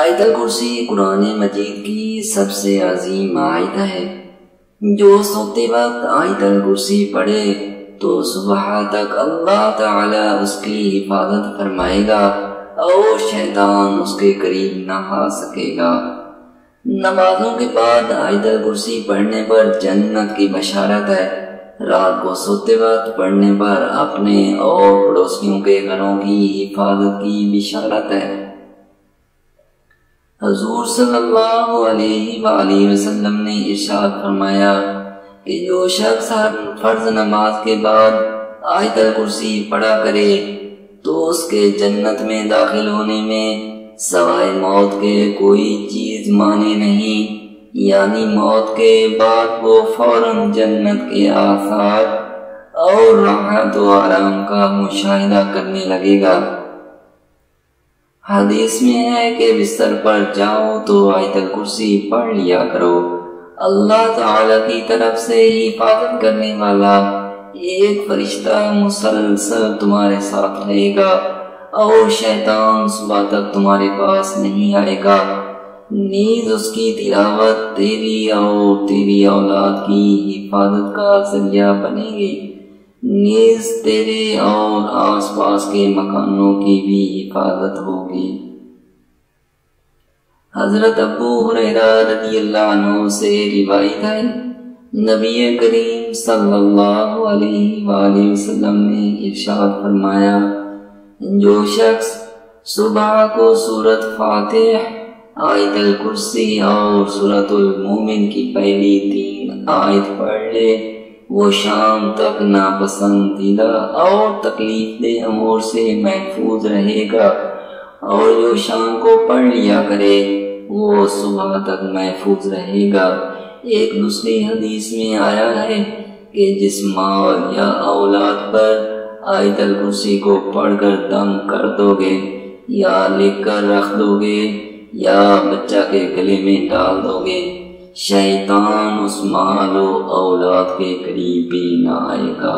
آیت الکرسی قرآن مجید کی سب سے عظیم آیت ہے۔ جو سوتے وقت آیت الکرسی پڑھے تو صبح تک اللہ تعالی اس کی حفاظت فرمائے گا اور شیطان اس کے قریب نہ آ سکے گا۔ نمازوں کے بعد آیت الکرسی پڑھنے پر جنت کی بشارت ہے۔ رات کو سوتے وقت پڑھنے پر اپنے اور پڑوسیوں کے گھروں کی حفاظت کی بشارت ہے۔ حضور صلی اللہ علیہ وآلہ وسلم نے ارشاد فرمایا کہ جو شخص ہر فرض نماز کے بعد آیت الکرسی پڑھا کرے تو اس کے جنت میں داخل ہونے میں سوائے موت کے کوئی چیز مانے نہیں، یعنی موت کے بعد وہ فوراً جنت کے آثار اور راحت و آرام کا مشاہدہ کرنے لگے گا۔ حدیث میں ہے کہ بستر پر جاؤ تو آیت الکرسی پڑھ لیا کرو۔ اللہ تعالی کی طرف سے حفاظت کرنے والا ایک فرشتہ مسلسل تمہارے ساتھ رہے گا اور شیطان صبح تک تمہارے پاس نہیں آئے گا۔ نیز اس کی تلاوت تیری اور تیری اولاد کی حفاظت کا ذریعہ بنے گی، نیز تیرے اور آس پاس کے مکانوں کی بھی حفاظت ہوگی۔ حضرت ابو ہریرہ رضی اللہ عنہ سے روایت ہے، نبی کریم صلی اللہ علیہ وآلہ وسلم نے ارشاد فرمایا، جو شخص صبح کو سورۃ فاتح، آیت الکرسی اور سورۃ المومن کی پہلی 3 آیت پڑھ لے، وہ شام تک ناپسندیدہ اور تکلیف دہ امور سے محفوظ رہے گا، اور جو شام کو پڑھ لیا کرے وہ صبح تک محفوظ رہے گا۔ ایک دوسری حدیث میں آیا ہے کہ جس مال یا اولاد پر آیت الکرسی کو پڑھ کر دم کر دو گے یا لکھ کر رکھ دو گے یا بچہ کے گلے میں ڈال دو گے، شیطان اس مال و اولاد کے قریب بھی نہ آئے گا۔